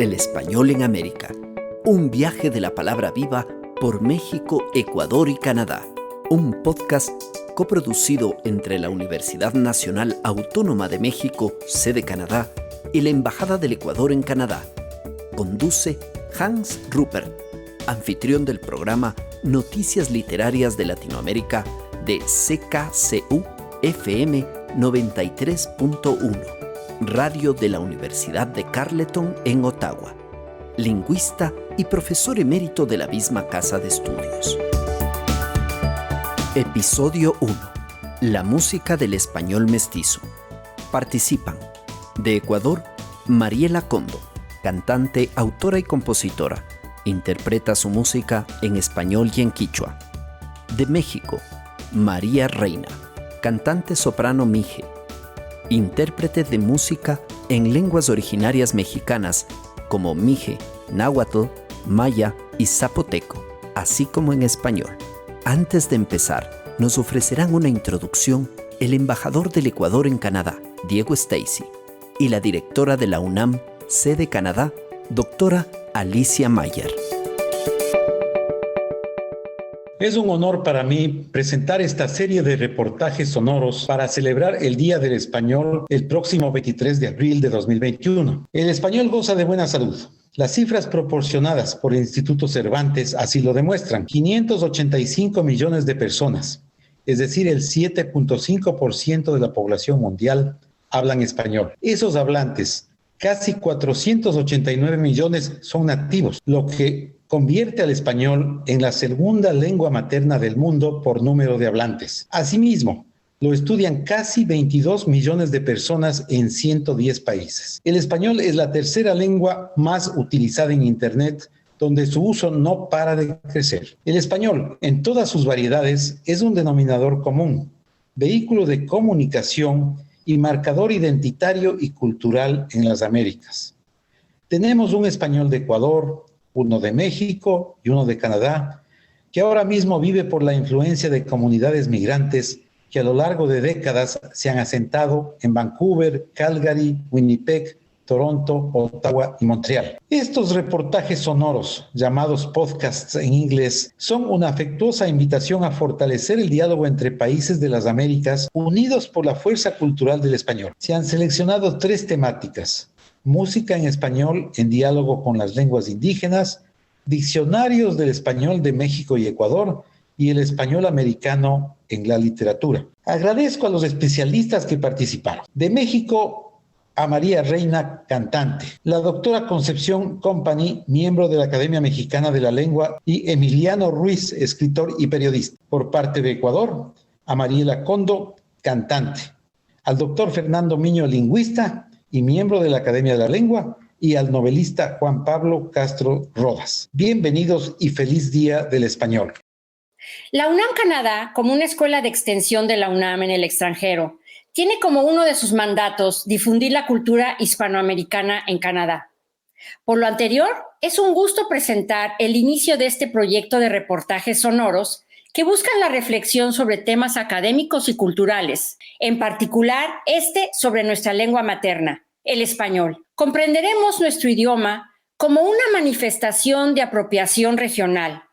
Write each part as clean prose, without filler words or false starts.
El español en América. Un viaje de la palabra viva por México, Ecuador y Canadá. Un podcast coproducido entre la Universidad Nacional Autónoma de México, sede Canadá, y la Embajada del Ecuador en Canadá. Conduce Hans Rupert, anfitrión del programa Noticias Literarias de Latinoamérica de CKCU FM 93.1, radio de la Universidad de Carleton en Ottawa. Lingüista y profesor emérito de la misma casa de estudios. Episodio 1. La música del español mestizo. Participan: de Ecuador, Mariela Condo, cantante, autora y compositora. Interpreta su música en español y en quichua. De México, María Reina, cantante soprano mije. Intérprete de música en lenguas originarias mexicanas como mije, náhuatl, maya y zapoteco, así como en español. Antes de empezar, nos ofrecerán una introducción el embajador del Ecuador en Canadá, Diego Stacy, y la directora de la UNAM, sede Canadá, doctora Alicia Mayer. Es un honor para mí presentar esta serie de reportajes sonoros para celebrar el Día del Español el próximo 23 de abril de 2021. El español goza de buena salud. Las cifras proporcionadas por el Instituto Cervantes así lo demuestran. 585 millones de personas, es decir, el 7.5% de la población mundial, hablan español. Esos hablantes, casi 489 millones, son nativos, lo que convierte al español en la segunda lengua materna del mundo por número de hablantes. Asimismo, lo estudian casi 22 millones de personas en 110 países. El español es la tercera lengua más utilizada en Internet, donde su uso no para de crecer. El español, en todas sus variedades, es un denominador común, vehículo de comunicación y marcador identitario y cultural en las Américas. Tenemos un español de Ecuador, uno de México y uno de Canadá, que ahora mismo vive por la influencia de comunidades migrantes que a lo largo de décadas se han asentado en Vancouver, Calgary, Winnipeg, Toronto, Ottawa y Montreal. Estos reportajes sonoros, llamados podcasts en inglés, son una afectuosa invitación a fortalecer el diálogo entre países de las Américas unidos por la fuerza cultural del español. Se han seleccionado 3 temáticas: música en español en diálogo con las lenguas indígenas, diccionarios del español de México y Ecuador y el español americano en la literatura. Agradezco a los especialistas que participaron. De México, a María Reina, cantante, la doctora Concepción Company, miembro de la Academia Mexicana de la Lengua, y Emiliano Ruiz, escritor y periodista. Por parte de Ecuador, a Mariela Condo, cantante, al doctor Fernando Miño, lingüista y miembro de la Academia de la Lengua, y al novelista Juan Pablo Castro Rodas. Bienvenidos y feliz Día del Español. La UNAM Canadá, como una escuela de extensión de la UNAM en el extranjero, tiene como uno de sus mandatos difundir la cultura hispanoamericana en Canadá. Por lo anterior, es un gusto presentar el inicio de este proyecto de reportajes sonoros que buscan la reflexión sobre temas académicos y culturales, en particular sobre nuestra lengua materna, el español. Comprenderemos nuestro idioma como una manifestación de apropiación regional,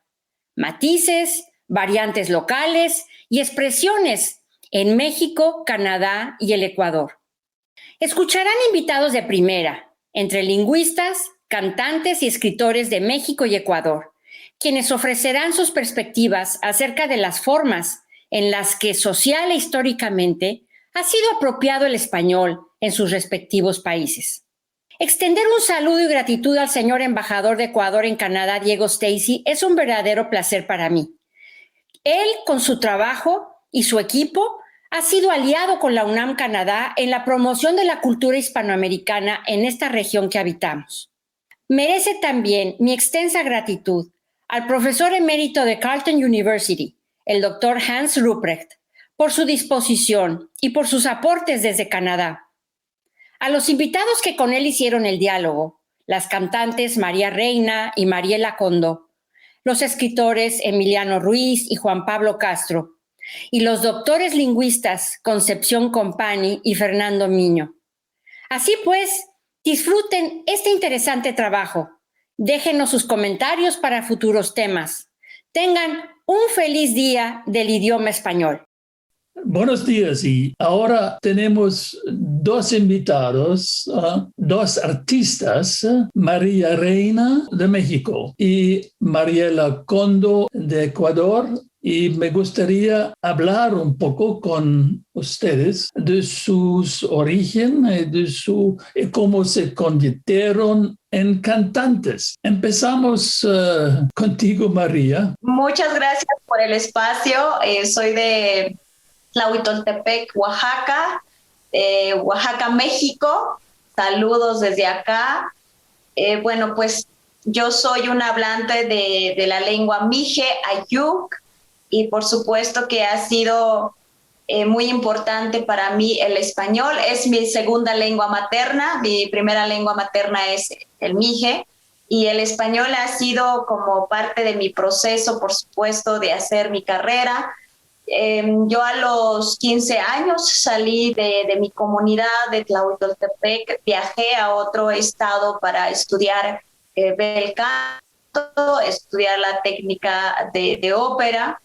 matices, variantes locales y expresiones en México, Canadá y el Ecuador. Escucharán invitados de primera, entre lingüistas, cantantes y escritores de México y Ecuador, quienes ofrecerán sus perspectivas acerca de las formas en las que social e históricamente ha sido apropiado el español en sus respectivos países. Extender un saludo y gratitud al señor embajador de Ecuador en Canadá, Diego Stacy, es un verdadero placer para mí. Él, con su trabajo y su equipo, ha sido aliado con la UNAM Canadá en la promoción de la cultura hispanoamericana en esta región que habitamos. Merece también mi extensa gratitud al profesor emérito de Carleton University, el doctor Hans Rupprecht, por su disposición y por sus aportes desde Canadá. A los invitados que con él hicieron el diálogo, las cantantes María Reina y Mariela Condo, los escritores Emiliano Ruiz y Juan Pablo Castro, y los doctores lingüistas Concepción Company y Fernando Miño. Así pues, Disfruten este interesante trabajo. Déjenos sus comentarios para futuros temas. Tengan un feliz día del idioma español. Buenos días, y ahora tenemos dos invitados, dos artistas, María Reina de México y Mariela Condo de Ecuador, y me gustaría hablar un poco con ustedes de sus orígenes, de cómo se convirtieron en cantantes. Empezamos contigo, María. Muchas gracias por el espacio. Soy de Tlahuitoltepec, Oaxaca, Oaxaca, México. Saludos desde acá. Bueno, pues yo soy una hablante de la lengua mije, ayuk, y por supuesto que ha sido muy importante para mí el español. Es mi segunda lengua materna. Mi primera lengua materna es el mije, y el español ha sido como parte de mi proceso, por supuesto, de hacer mi carrera. Yo a los 15 años salí de mi comunidad de Tlahuitoltepec, viajé a otro estado para estudiar bel canto, estudiar la técnica de ópera.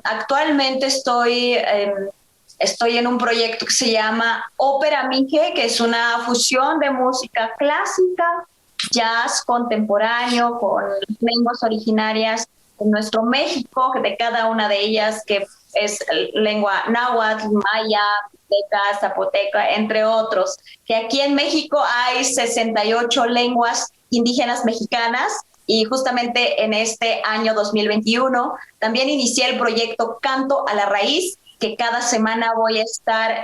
Actualmente estoy en un proyecto que se llama Ópera Mije, que es una fusión de música clásica, jazz contemporáneo, con lenguas originarias de nuestro México, de cada una de ellas, que es lengua náhuatl, maya, mixteca, zapoteca, entre otros. Que aquí en México hay 68 lenguas indígenas mexicanas, y justamente en este año 2021 también inicié el proyecto Canto a la Raíz, que cada semana voy a estar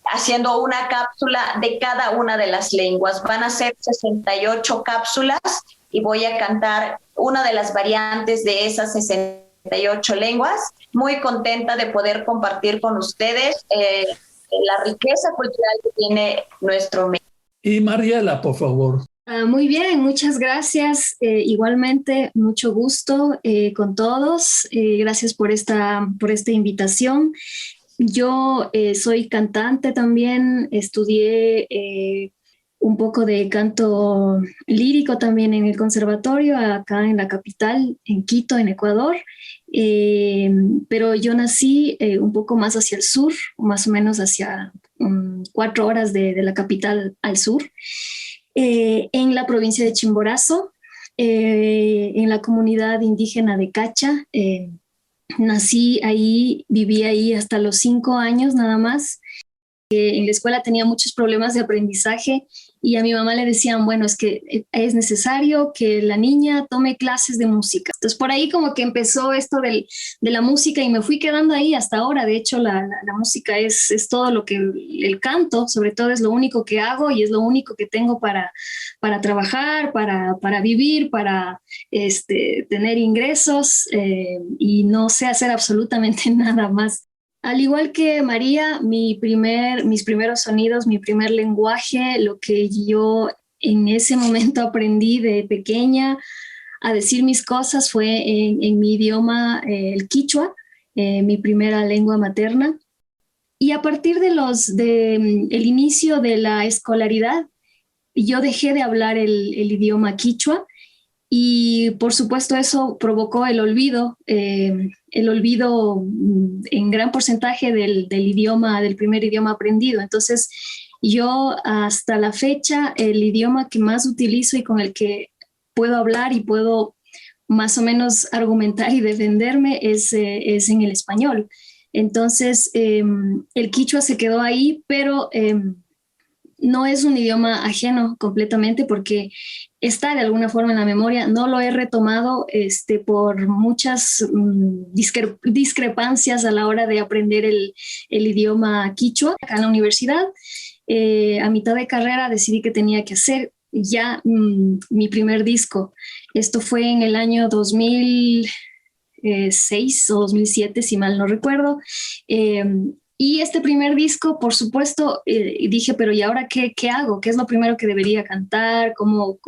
haciendo una cápsula de cada una de las lenguas. Van a ser 68 cápsulas y voy a cantar una de las variantes de esas 68 lenguas. Muy contenta de poder compartir con ustedes la riqueza cultural que tiene nuestro México. Y Mariela, por favor. Muy bien, muchas gracias. Igualmente, mucho gusto con todos. Gracias por esta invitación. Yo soy cantante también, estudié un poco de canto lírico también en el conservatorio, acá en la capital, en Quito, en Ecuador. Pero yo nací un poco más hacia el sur, más o menos hacia 4 horas de la capital al sur. En la provincia de Chimborazo, en la comunidad indígena de Cacha. Nací ahí, viví ahí hasta los 5 años nada más. En la escuela tenía muchos problemas de aprendizaje y a mi mamá le decían, bueno, es que es necesario que la niña tome clases de música. Entonces por ahí como que empezó esto de la música y me fui quedando ahí hasta ahora. De hecho, la música es todo lo que el canto, sobre todo, es lo único que hago y es lo único que tengo para trabajar, para vivir, para tener ingresos, y no sé hacer absolutamente nada más. Al igual que María, mis primeros sonidos, mi primer lenguaje, lo que yo en ese momento aprendí de pequeña a decir mis cosas fue en mi idioma, el quichua, mi primera lengua materna. Y a partir el inicio de la escolaridad, yo dejé de hablar el idioma quichua. Y por supuesto eso provocó el olvido en gran porcentaje del primer idioma aprendido. Entonces yo hasta la fecha el idioma que más utilizo y con el que puedo hablar y puedo más o menos argumentar y defenderme es en el español. Entonces el quichua se quedó ahí, pero no es un idioma ajeno completamente porque está de alguna forma en la memoria. No lo he retomado por muchas discrepancias a la hora de aprender el idioma quichua. Acá en la universidad, a mitad de carrera, decidí que tenía que hacer ya mi primer disco. Esto fue en el año 2006 o 2007, si mal no recuerdo. Y este primer disco, por supuesto, dije, pero ¿y ahora qué hago? ¿Qué es lo primero que debería cantar? ¿Cómo?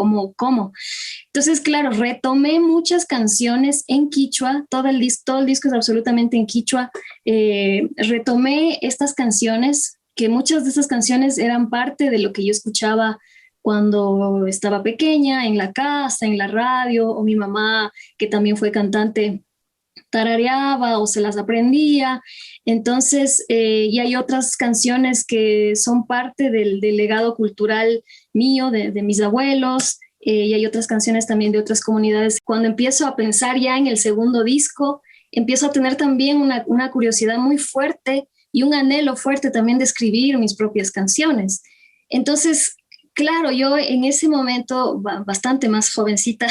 Entonces, claro, retomé muchas canciones en quichua, todo el disco es absolutamente en quichua. Retomé estas canciones que muchas de esas canciones eran parte de lo que yo escuchaba cuando estaba pequeña, en la casa, en la radio, o mi mamá, que también fue cantante, tarareaba o se las aprendía. Entonces, y hay otras canciones que son parte del legado cultural mío, de mis abuelos, y hay otras canciones también de otras comunidades. Cuando empiezo a pensar ya en el segundo disco, empiezo a tener también una curiosidad muy fuerte y un anhelo fuerte también de escribir mis propias canciones. Entonces, claro, yo en ese momento, bastante más jovencita,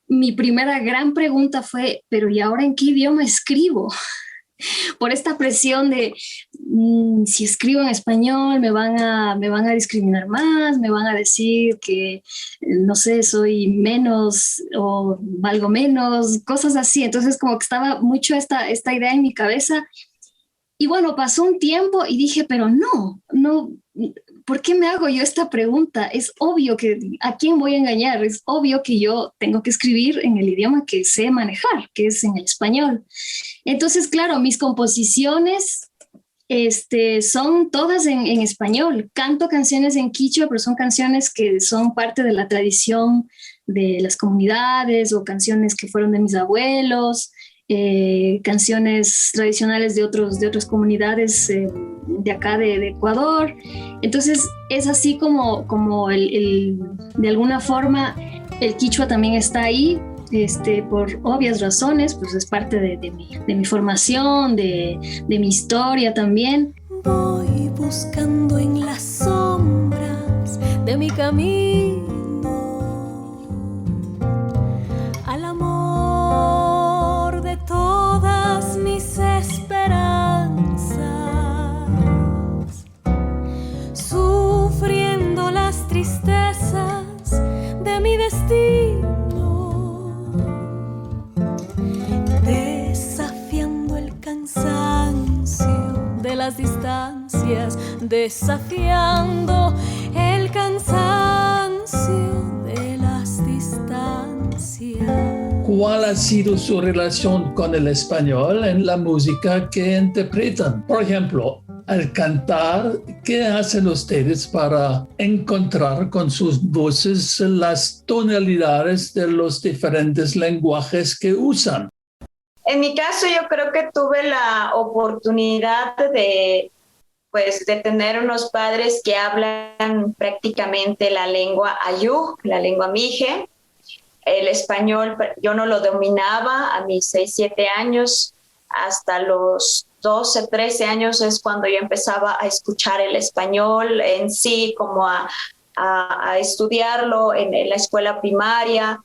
mi primera gran pregunta fue, pero ¿y ahora en qué idioma escribo? Por esta presión de si escribo en español me van a discriminar más, me van a decir que, no sé, soy menos o valgo menos, cosas así. Entonces como que estaba mucho esta idea en mi cabeza. Y bueno, pasó un tiempo y dije, pero no, ¿por qué me hago yo esta pregunta? Es obvio que, ¿a quién voy a engañar? Es obvio que yo tengo que escribir en el idioma que sé manejar, que es en el español. Entonces, claro, mis composiciones son todas en español. Canto canciones en quichua, pero son canciones que son parte de la tradición de las comunidades o canciones que fueron de mis abuelos. Canciones tradicionales de otras comunidades de acá de Ecuador. Entonces es así como de alguna forma el quichua también está ahí, por obvias razones, pues es parte de mi formación, de mi historia también. Voy buscando en las sombras de mi camino al amor de todas mis esperanzas, sufriendo las tristezas de mi destino, desafiando el cansancio de las distancias, desafiando el cansancio de las distancias. ¿Cuál ha sido su relación con el español en la música que interpretan? Por ejemplo, al cantar, ¿qué hacen ustedes para encontrar con sus voces las tonalidades de los diferentes lenguajes que usan? En mi caso, yo creo que tuve la oportunidad de tener unos padres que hablan prácticamente la lengua ayú, la lengua mije. El español yo no lo dominaba a mis 6, 7 años. Hasta los 12, 13 años es cuando yo empezaba a escuchar el español en sí, como a estudiarlo en la escuela primaria.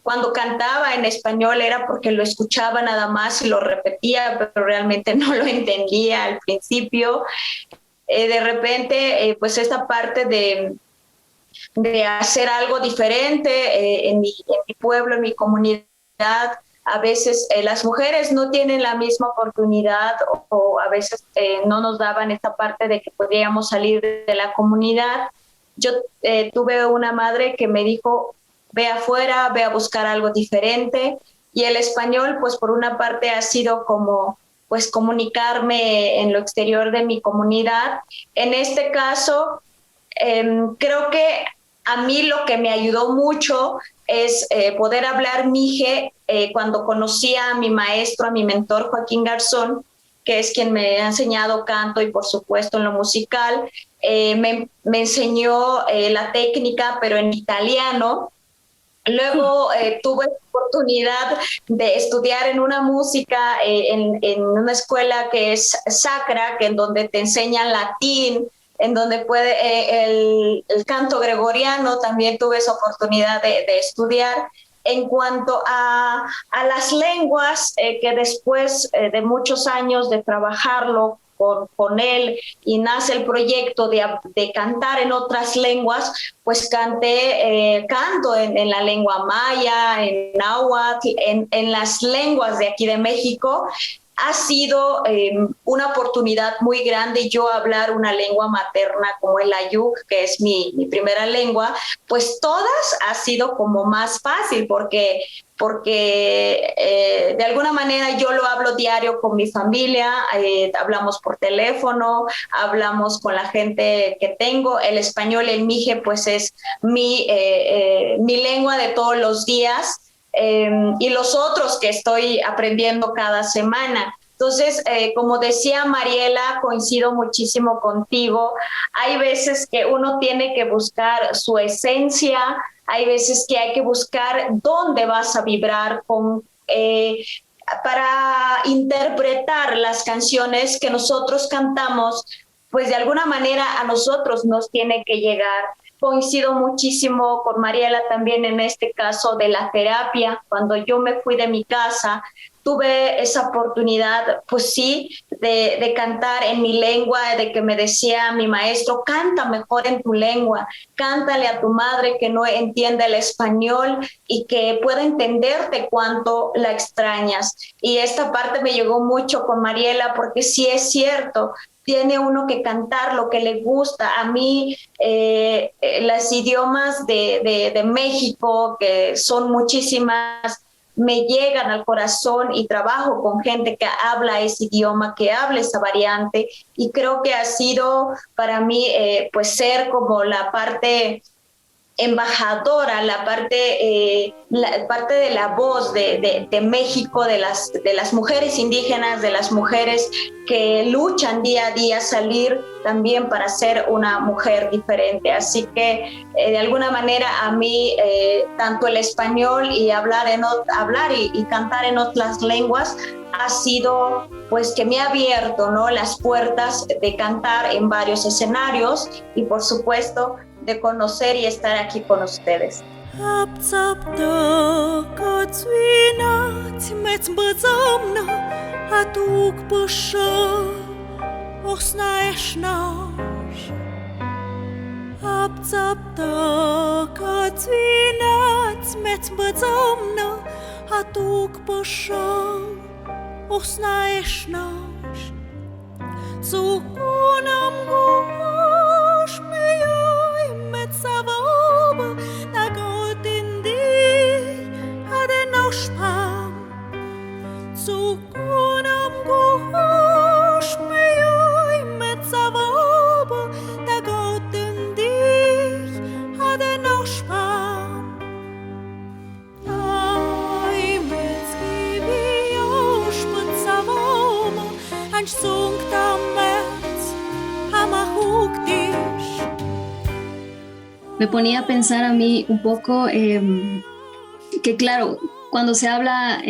Cuando cantaba en español era porque lo escuchaba nada más y lo repetía, pero realmente no lo entendía al principio. De repente, pues esta parte de hacer algo diferente en mi pueblo, en mi comunidad, a veces las mujeres no tienen la misma oportunidad o a veces no nos daban esta parte de que podíamos salir de la comunidad. Yo tuve una madre que me dijo, ve afuera, ve a buscar algo diferente, y el español, pues por una parte ha sido como pues comunicarme en lo exterior de mi comunidad. En este caso, creo que a mí lo que me ayudó mucho es poder hablar mije cuando conocí a mi maestro, a mi mentor Joaquín Garzón, que es quien me ha enseñado canto y por supuesto en lo musical. Me enseñó la técnica, pero en italiano. Luego tuve la oportunidad de estudiar en una música, en una escuela que es sacra, que en donde te enseñan latín, en donde el canto gregoriano, también tuve esa oportunidad de estudiar. En cuanto a las lenguas, que después de muchos años de trabajarlo con él y nace el proyecto de cantar en otras lenguas, pues canto en la lengua maya, en náhuatl, en las lenguas de aquí de México. ha sido una oportunidad muy grande yo hablar una lengua materna como el ayuk, que es mi primera lengua, pues todas ha sido como más fácil porque de alguna manera yo lo hablo diario con mi familia, hablamos por teléfono, hablamos con la gente que tengo. El español, el mije, pues es mi lengua de todos los días, y los otros que estoy aprendiendo cada semana. Entonces, como decía Mariela, coincido muchísimo contigo. Hay veces que uno tiene que buscar su esencia, hay veces que hay que buscar dónde vas a vibrar para interpretar las canciones que nosotros cantamos, pues de alguna manera a nosotros nos tiene que llegar. Coincido muchísimo con Mariela también en este caso de la terapia. Cuando yo me fui de mi casa, tuve esa oportunidad, pues sí, de cantar en mi lengua, de que me decía mi maestro, canta mejor en tu lengua, cántale a tu madre que no entiende el español y que pueda entenderte cuánto la extrañas. Y esta parte me llegó mucho con Mariela porque sí es cierto, tiene uno que cantar lo que le gusta. A mí los idiomas de México, que son muchísimas, me llegan al corazón y trabajo con gente que habla ese idioma, que habla esa variante, y creo que ha sido para mí pues ser como la parte embajadora, la parte de la voz de México, de las mujeres indígenas, de las mujeres que luchan día a día salir también para ser una mujer diferente. Así que de alguna manera a mí tanto el español y hablar y cantar en otras lenguas ha sido pues que me ha abierto, ¿no?, las puertas de cantar en varios escenarios y por supuesto de conocer y estar aquí con ustedes. Me ponía a pensar a mí un poco que claro, cuando se habla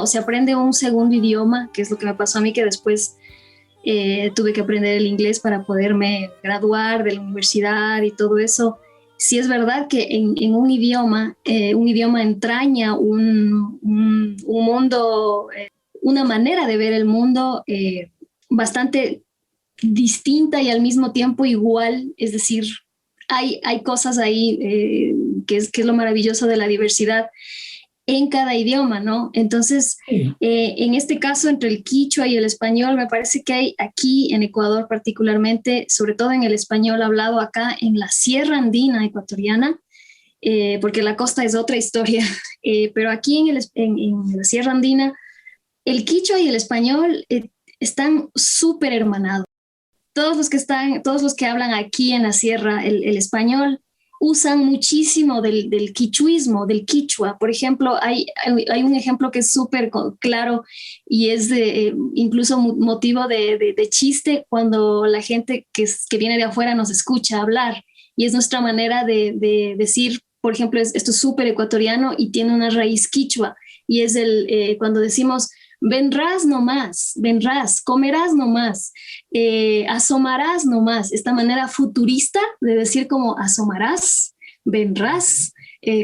o se aprende un segundo idioma, que es lo que me pasó a mí, que después tuve que aprender el inglés para poderme graduar de la universidad y todo eso. Sí es verdad que en un idioma entraña un mundo, una manera de ver el mundo bastante distinta y al mismo tiempo igual, es decir, hay cosas ahí que es lo maravilloso de la diversidad en cada idioma, ¿no? Entonces, en este caso, entre el quichua y el español, me parece que hay aquí en Ecuador particularmente, sobre todo en el español hablado acá en la Sierra Andina ecuatoriana, porque la costa es otra historia, pero aquí en la Sierra Andina, el quichua y el español están súper hermanados. Todos los que hablan aquí en la sierra el español usan muchísimo del quichuismo, del quichua. Por ejemplo, hay un ejemplo que es súper claro y es incluso motivo de chiste cuando la gente que viene de afuera nos escucha hablar, y es nuestra manera de decir, por ejemplo, esto es súper ecuatoriano y tiene una raíz quichua, y es cuando decimos vendrás nomás, comerás nomás, asomarás nomás, esta manera futurista de decir como asomarás, vendrás,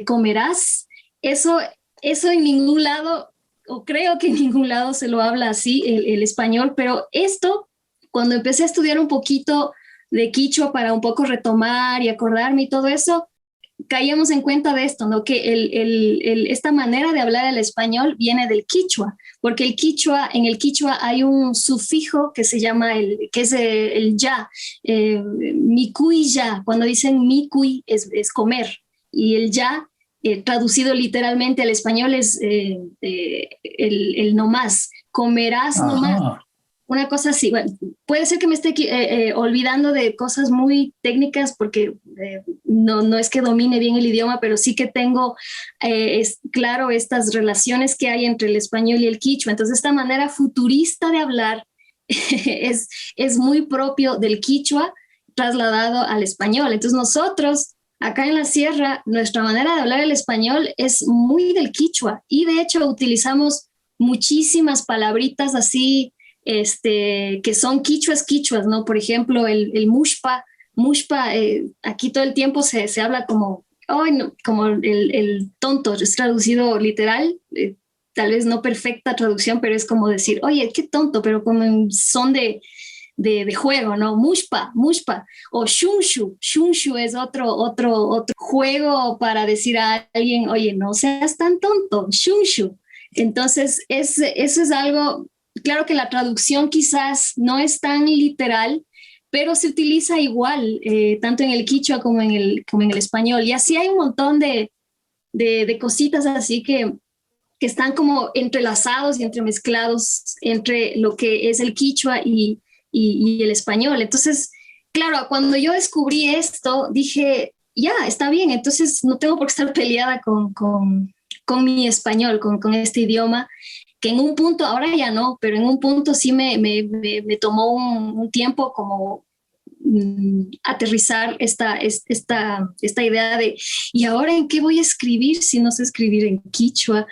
comerás. Eso en ningún lado, o creo que en ningún lado se lo habla así el español, pero esto, cuando empecé a estudiar un poquito de quichua para un poco retomar y acordarme y todo eso, caíamos en cuenta de esto, ¿no? Que esta manera de hablar el español viene del quichua, porque en el quichua hay un sufijo que se llama que es el ya, mikuy ya. Cuando dicen mikuy es comer, y el ya, traducido literalmente al español, es el nomás, comerás nomás. Ajá. Una cosa así. Bueno, puede ser que me esté olvidando de cosas muy técnicas porque no es que domine bien el idioma, pero sí que tengo claro estas relaciones que hay entre el español y el quichua. Entonces, esta manera futurista de hablar es muy propio del quichua trasladado al español. Entonces, nosotros acá en la sierra, nuestra manera de hablar el español es muy del quichua, y de hecho utilizamos muchísimas palabritas así, que son quichuas, ¿no? Por ejemplo, el mushpa, aquí todo el tiempo se habla como, no, como el tonto, es traducido literal, tal vez no perfecta traducción, pero es como decir, oye, qué tonto, pero como en son de juego, ¿no? Mushpa, o shunshu es otro juego para decir a alguien, oye, no seas tan tonto, shunshu. Entonces, eso es algo. Claro que la traducción quizás no es tan literal, pero se utiliza igual, tanto en el quichua como en el español. Y así hay un montón de cositas así que están como entrelazados y entremezclados entre lo que es el quichua y el español. Entonces, claro, cuando yo descubrí esto, dije, ya, está bien, entonces no tengo por qué estar peleada con mi español, con este idioma, que en un punto, ahora ya no, pero en un punto sí me tomó un tiempo como aterrizar esta idea de, ¿y ahora en qué voy a escribir si no sé escribir en quichua?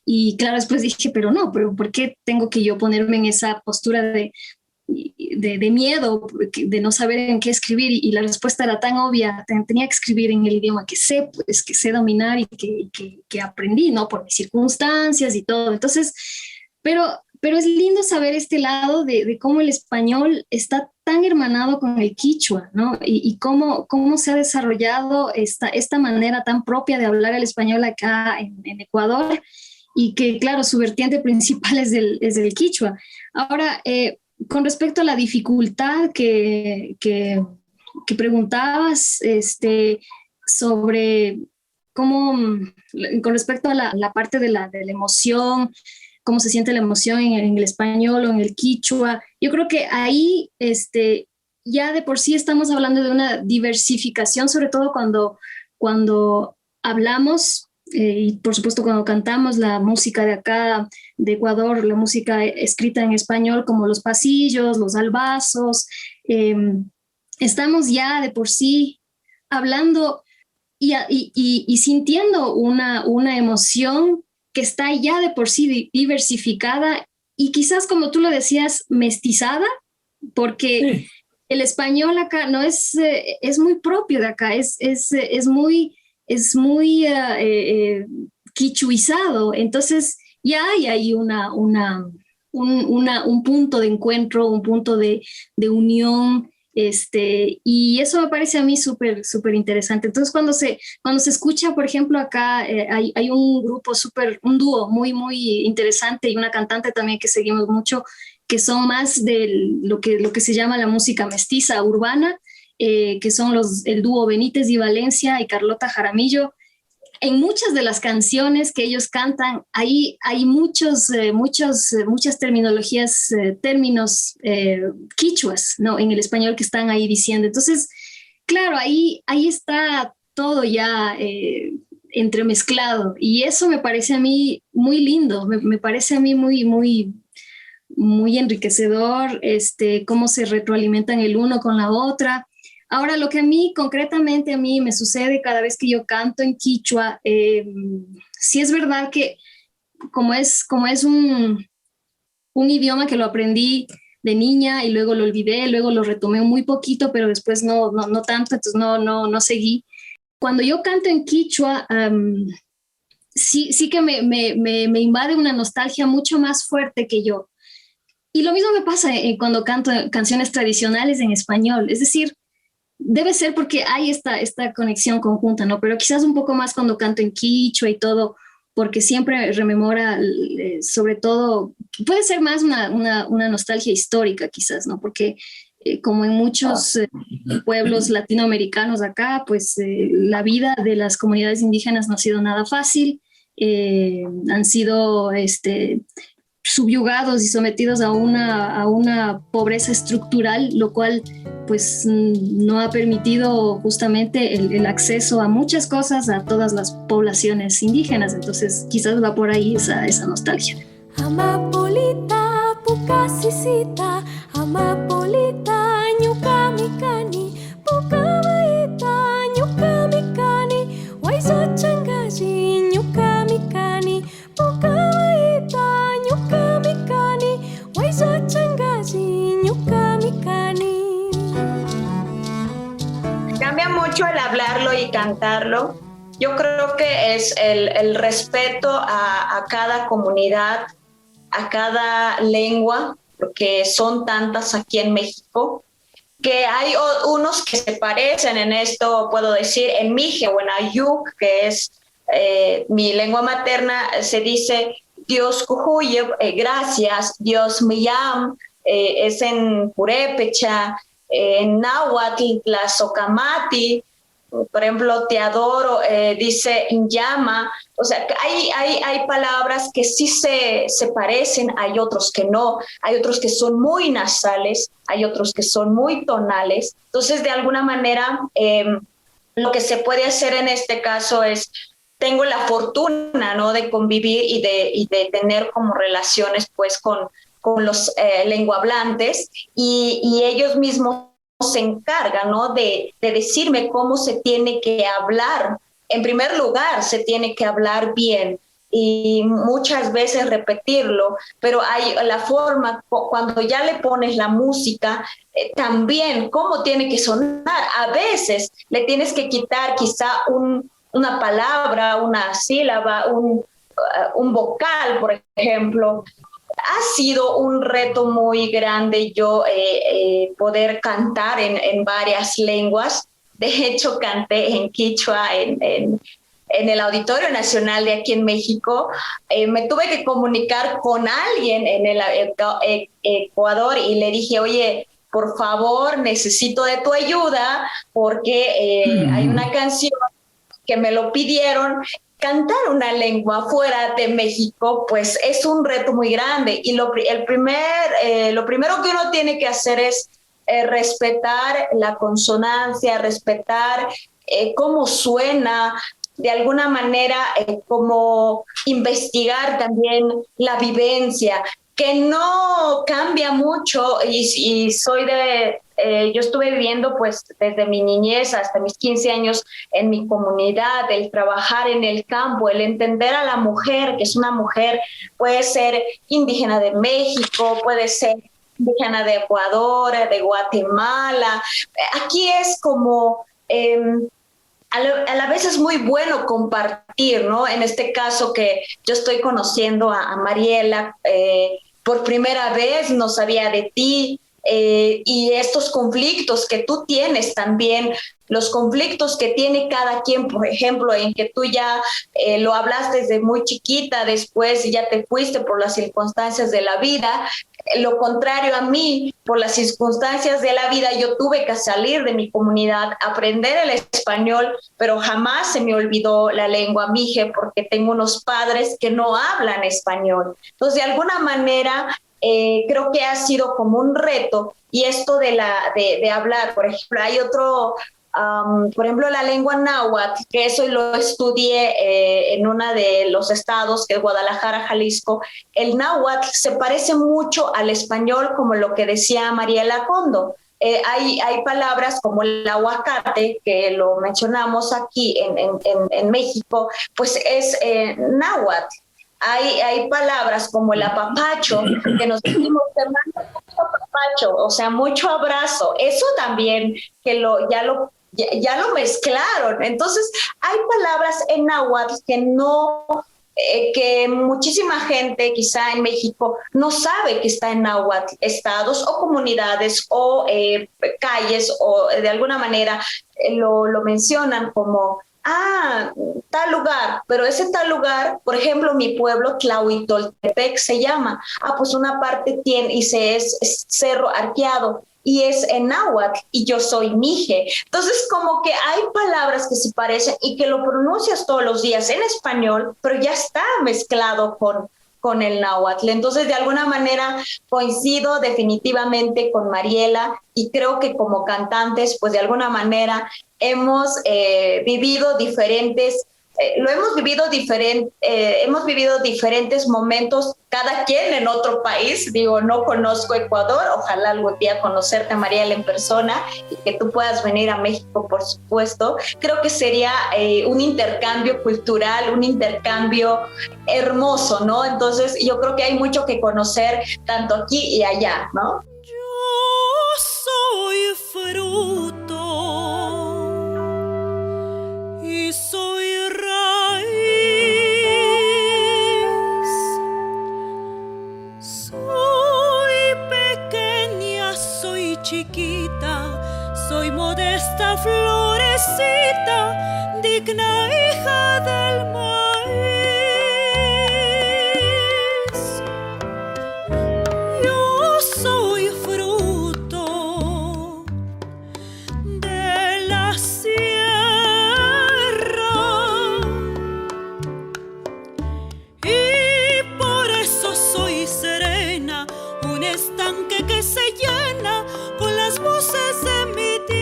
Y claro, después dije, pero ¿por qué tengo que yo ponerme en esa postura de miedo, de no saber en qué escribir? Y la respuesta era tan obvia, tenía que escribir en el idioma que sé dominar y que aprendí, ¿no? Por mis circunstancias y todo. Entonces, pero es lindo saber este lado de cómo el español está tan hermanado con el quichua, ¿no? Y cómo se ha desarrollado esta manera tan propia de hablar el español acá en Ecuador, y que, claro, su vertiente principal es del quichua. Ahora, con respecto a la dificultad que preguntabas, sobre cómo, con respecto a la parte de la emoción, cómo se siente la emoción en el español o en el quichua, yo creo que ahí ya de por sí estamos hablando de una diversificación, sobre todo cuando hablamos, y por supuesto cuando cantamos la música de acá, de Ecuador, la música escrita en español, como los pasillos, los albazos, estamos ya de por sí hablando y sintiendo una emoción que está ya de por sí diversificada, y quizás, como tú lo decías, mestizada, porque sí, el español acá no es muy propio de acá, es muy quichuizado. Entonces ya hay ahí un punto de encuentro, un punto de unión, y eso me parece a mí súper interesante. Entonces, cuando se escucha, por ejemplo, acá hay un grupo un dúo muy interesante, y una cantante también que seguimos mucho, que son más de lo que se llama la música mestiza urbana, que son el dúo Benítez y Valencia y Carlota Jaramillo. En muchas de las canciones que ellos cantan, hay muchas terminologías, términos quichuas, ¿no? En el español, que están ahí diciendo. Entonces, claro, ahí está todo ya entremezclado, y eso me parece a mí muy lindo, me parece a mí muy enriquecedor, cómo se retroalimentan el uno con la otra. Ahora, lo que concretamente a mí me sucede cada vez que yo canto en quichua, sí es verdad que como es un idioma que lo aprendí de niña y luego lo olvidé, luego lo retomé muy poquito, pero después no tanto, entonces no seguí. Cuando yo canto en quichua, sí que me invade una nostalgia mucho más fuerte que yo. Y lo mismo me pasa cuando canto canciones tradicionales en español, es decir, debe ser porque hay esta conexión conjunta, ¿no? Pero quizás un poco más cuando canto en quichua y todo, porque siempre rememora, sobre todo, puede ser más una nostalgia histórica quizás, ¿no? Porque como en muchos pueblos latinoamericanos acá, pues la vida de las comunidades indígenas no ha sido nada fácil, han sido subyugados y sometidos a una pobreza estructural, lo cual pues no ha permitido justamente el acceso a muchas cosas a todas las poblaciones indígenas. Entonces quizás va por ahí esa nostalgia. Amapolita, pucasisita, amapolita, ñukamikani, pucabaita, ñukamikani, guayzachangashi, ñukamikani, pucabaita, ñukamikani, guayzachangashi, ñukamikani. Cambia mucho el hablarlo y cantarlo. Yo creo que es el respeto a cada comunidad, a cada lengua, porque son tantas aquí en México, que hay unos que se parecen en esto, puedo decir, en Mije o en Ayuk, que es mi lengua materna, se dice Dios cujuye, gracias, Dios miyam, es en purépecha, en náhuatl, tlazocamati, por ejemplo, te adoro, dice llama. O sea, hay palabras que sí se parecen, hay otros que no, hay otros que son muy nasales, hay otros que son muy tonales. Entonces, de alguna manera, lo que se puede hacer en este caso es, tengo la fortuna, ¿no?, de convivir y de tener como relaciones pues con los lenguahablantes y ellos mismos se encargan, ¿no?, de decirme cómo se tiene que hablar. En primer lugar, se tiene que hablar bien y muchas veces repetirlo, pero hay la forma, cuando ya le pones la música, también cómo tiene que sonar. A veces le tienes que quitar quizá una palabra, una sílaba, un vocal, por ejemplo. Ha sido un reto muy grande yo poder cantar en varias lenguas. De hecho, canté en quichua en el Auditorio Nacional de aquí en México. Me tuve que comunicar con alguien en el Ecuador y le dije, oye, por favor, necesito de tu ayuda porque hay una canción que me lo pidieron. Cantar una lengua fuera de México, pues es un reto muy grande y lo primero que uno tiene que hacer es respetar la consonancia, respetar cómo suena, de alguna manera como investigar también la vivencia, que no cambia mucho y soy yo estuve viviendo pues desde mi niñez hasta mis 15 años en mi comunidad, el trabajar en el campo, el entender a la mujer, que es una mujer, puede ser indígena de México, puede ser indígena de Ecuador, de Guatemala. Aquí es como a la vez es muy bueno compartir, ¿no? En este caso que yo estoy conociendo a Mariela por primera vez, no sabía de ti, y estos conflictos que tú tienes también, los conflictos que tiene cada quien, por ejemplo, en que tú ya lo hablas desde muy chiquita, después ya te fuiste por las circunstancias de la vida. Lo contrario a mí, por las circunstancias de la vida, yo tuve que salir de mi comunidad, aprender el español, pero jamás se me olvidó la lengua mije porque tengo unos padres que no hablan español. Entonces, de alguna manera, creo que ha sido como un reto. Y esto de hablar, por ejemplo, hay otro... por ejemplo, la lengua náhuatl, que eso lo estudié en uno de los estados, que es Guadalajara, Jalisco. El náhuatl se parece mucho al español, como lo que decía Mariela Condo. Hay palabras como el aguacate, que lo mencionamos aquí en México, pues es náhuatl. Hay palabras como el apapacho, que nos decimos, hermano, mucho apapacho, o sea, mucho abrazo. Eso también, que ya lo mezclaron. Entonces, hay palabras en náhuatl que no que muchísima gente quizá en México no sabe que está en náhuatl, estados o comunidades o calles o de alguna manera lo mencionan como tal lugar, pero ese tal lugar, por ejemplo, mi pueblo, Tlahuitoltepec se llama, pues una parte tiene, y es Cerro Arqueado, y es en náhuatl, y yo soy mije. Entonces, como que hay palabras que se parecen y que lo pronuncias todos los días en español, pero ya está mezclado con el náhuatl. Entonces, de alguna manera, coincido definitivamente con Mariela, y creo que como cantantes, pues de alguna manera hemos vivido diferentes hemos vivido diferentes momentos, cada quien en otro país. Digo, no conozco Ecuador, ojalá algún día conocerte, Mariela, en persona, y que tú puedas venir a México, por supuesto. Creo que sería un intercambio cultural, un intercambio hermoso, ¿no? Entonces, yo creo que hay mucho que conocer, tanto aquí y allá, ¿no? Yo soy fruto y soy chiquita, soy modesta florecita, digna hija del maíz. Yo soy fruto de la sierra y por eso soy serena, un estanque que se llena con las voces de mi tierra.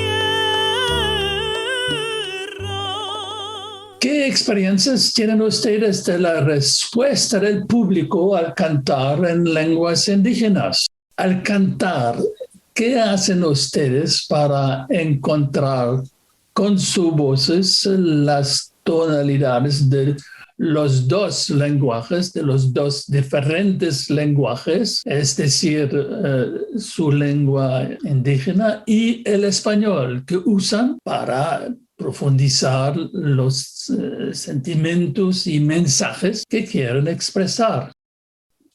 ¿Qué experiencias tienen ustedes de la respuesta del público al cantar en lenguas indígenas? Al cantar, ¿qué hacen ustedes para encontrar con sus voces las tonalidades de los dos lenguajes, de los dos diferentes lenguajes, es decir, su lengua indígena y el español que usan para profundizar los sentimientos y mensajes que quieren expresar?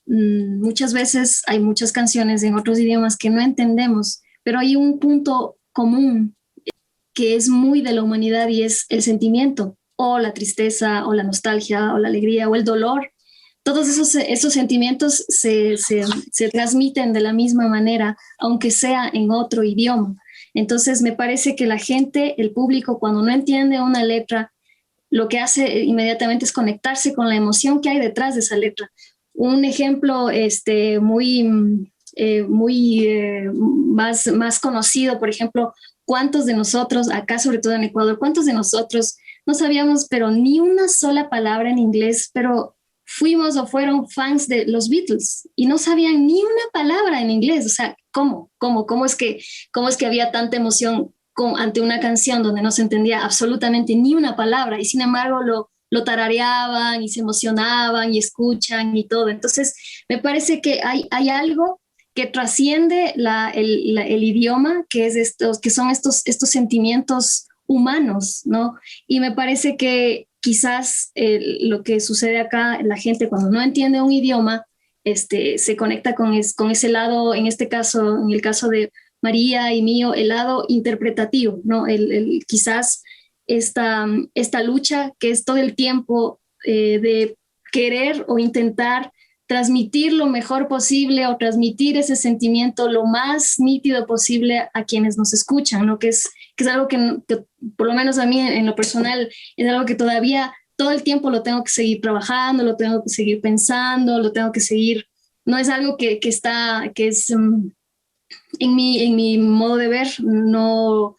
Muchas veces hay muchas canciones en otros idiomas que no entendemos, pero hay un punto común que es muy de la humanidad y es el sentimiento, o la tristeza, o la nostalgia, o la alegría, o el dolor. Todos esos sentimientos se transmiten de la misma manera, aunque sea en otro idioma. Entonces me parece que la gente, el público, cuando no entiende una letra, lo que hace inmediatamente es conectarse con la emoción que hay detrás de esa letra. Un ejemplo más conocido, por ejemplo, ¿cuántos de nosotros, acá sobre todo en Ecuador, cuántos de nosotros no sabíamos, pero ni una sola palabra en inglés, pero fuimos o fueron fans de los Beatles y no sabían ni una palabra en inglés? O sea, ¿cómo es que había tanta emoción ante una canción donde no se entendía absolutamente ni una palabra y sin embargo lo tarareaban y se emocionaban y escuchan y todo? Entonces, me parece que hay algo que trasciende el idioma, que son estos sentimientos humanos, ¿no? Y me parece que quizás lo que sucede acá, la gente cuando no entiende un idioma, se conecta con ese lado, en este caso, en el caso de María y mío, el lado interpretativo, ¿no? Quizás esta lucha que es todo el tiempo de querer o intentar transmitir lo mejor posible o transmitir ese sentimiento lo más nítido posible a quienes nos escuchan, ¿no? Que es algo que por lo menos a mí en lo personal es algo que todavía todo el tiempo lo tengo que seguir trabajando, lo tengo que seguir pensando, lo tengo que seguir, no es algo que es en mi modo de ver, no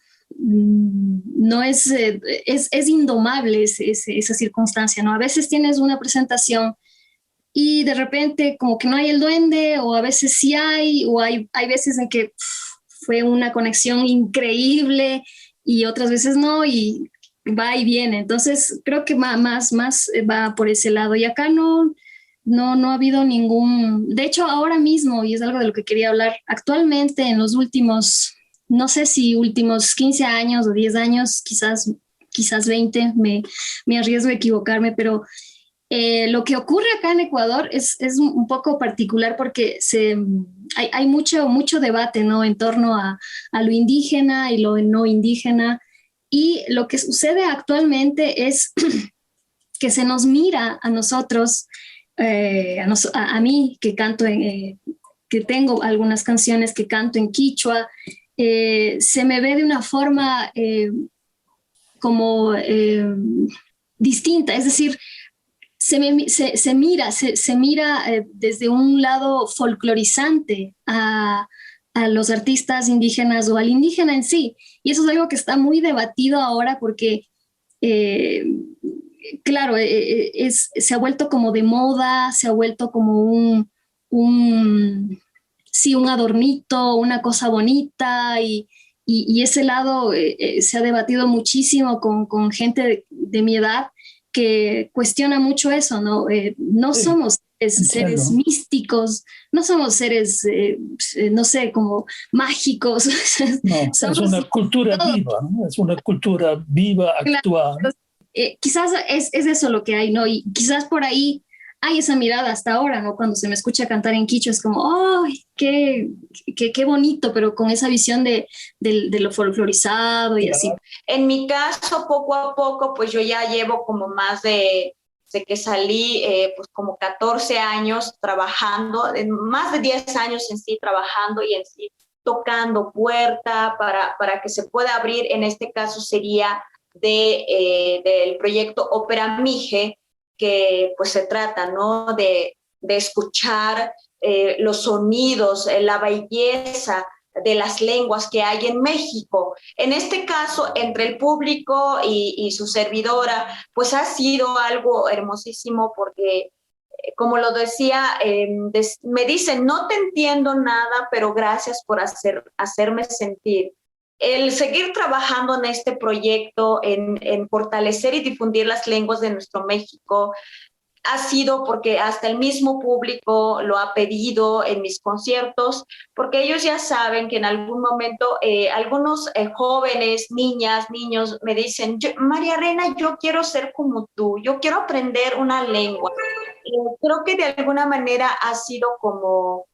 es indomable esa circunstancia, ¿no? A veces tienes una presentación y de repente como que no hay el duende, o a veces sí hay, o hay veces en que fue una conexión increíble y otras veces no, y va y viene. Entonces creo que más va por ese lado. Y acá no ha habido ningún... De hecho, ahora mismo, y es algo de lo que quería hablar, actualmente en los últimos, no sé si últimos 15 años o 10 años, quizás 20, me arriesgo a equivocarme, pero Lo que ocurre acá en Ecuador es un poco particular porque hay mucho debate, ¿no? En torno a lo indígena y lo no indígena. Y lo que sucede actualmente es que se nos mira a nosotros, a mí que canto, que tengo algunas canciones que canto en quichua, se me ve de una forma como distinta, es decir, se mira desde un lado folclorizante a los artistas indígenas o al indígena en sí. Y eso es algo que está muy debatido ahora porque, claro, se ha vuelto como de moda, se ha vuelto como un adornito, una cosa bonita y ese lado se ha debatido muchísimo con gente de mi edad que cuestiona mucho eso, ¿no? No Sí, somos seres entiendo. místicos, no somos seres, no sé, como mágicos. No, es Somos una cultura todo. viva, ¿no? Es una cultura viva, actual. Quizás es eso lo que hay, ¿no? Y quizás por ahí hay esa mirada hasta ahora, ¿no? Cuando se me escucha cantar en quichua es como, ¡ay, qué bonito! Pero con esa visión de lo folclorizado y así. En mi caso, poco a poco, pues yo ya llevo como más de que salí, pues como 14 años trabajando, más de 10 años en sí trabajando y en sí tocando puerta para que se pueda abrir. En este caso sería del proyecto Ópera Mije, que pues se trata, ¿no? De escuchar los sonidos, la belleza de las lenguas que hay en México. En este caso, entre el público y su servidora, pues ha sido algo hermosísimo porque, como lo decía, me dicen, no te entiendo nada, pero gracias por hacerme sentir. El seguir trabajando en este proyecto, en fortalecer y difundir las lenguas de nuestro México, ha sido porque hasta el mismo público lo ha pedido en mis conciertos, porque ellos ya saben que en algún momento algunos jóvenes, niñas, niños me dicen, María Reina, yo quiero ser como tú, yo quiero aprender una lengua. Creo que de alguna manera ha sido como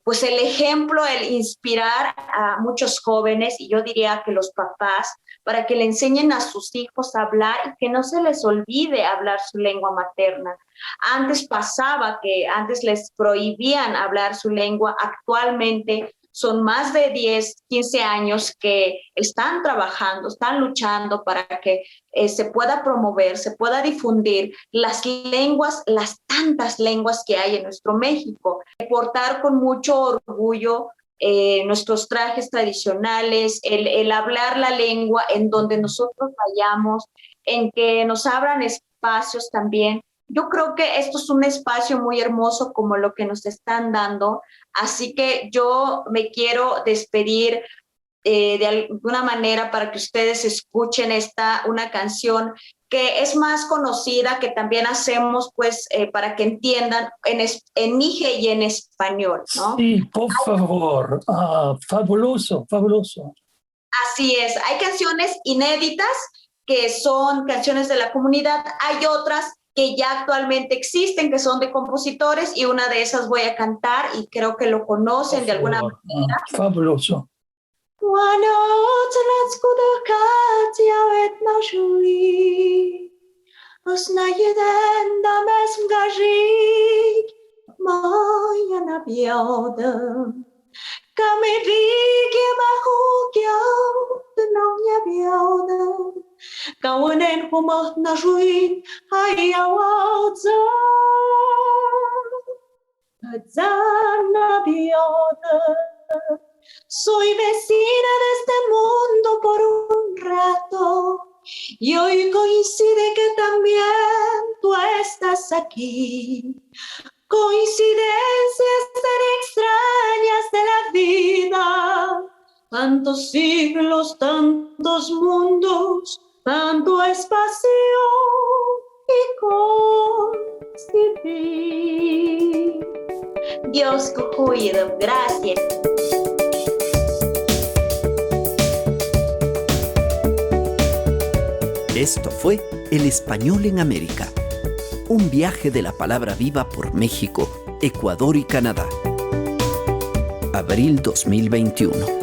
pues el ejemplo, el inspirar a muchos jóvenes, y yo diría que los papás, para que le enseñen a sus hijos a hablar y que no se les olvide hablar su lengua materna. Antes pasaba que antes les prohibían hablar su lengua, actualmente son más de 10, 15 años que están trabajando, están luchando para que se pueda promover, se pueda difundir las lenguas, las tantas lenguas que hay en nuestro México. Portar con mucho orgullo nuestros trajes tradicionales, el hablar la lengua en donde nosotros vayamos, en que nos abran espacios también. Yo creo que esto es un espacio muy hermoso como lo que nos están dando, así que yo me quiero despedir de alguna manera para que ustedes escuchen una canción que es más conocida, que también hacemos pues para que entiendan en mije y en español, ¿no? Sí, por favor. Fabuloso, fabuloso. Así es, hay canciones inéditas que son canciones de la comunidad, hay otras que ya actualmente existen, que son de compositores, y una de esas voy a cantar y creo que lo conocen de alguna manera. Fabuloso. Kaunen humot na ruin hayawauza Zana bioda. Soy vecina de este mundo por un rato y hoy coincide que también tú estás aquí. Coincidencias tan extrañas de la vida, tantos siglos, tantos mundos, tanto espacio y coincidir. Dios cuide, gracias. Esto fue El Español en América, Un viaje de la palabra viva por México, Ecuador y Canadá. Abril 2021.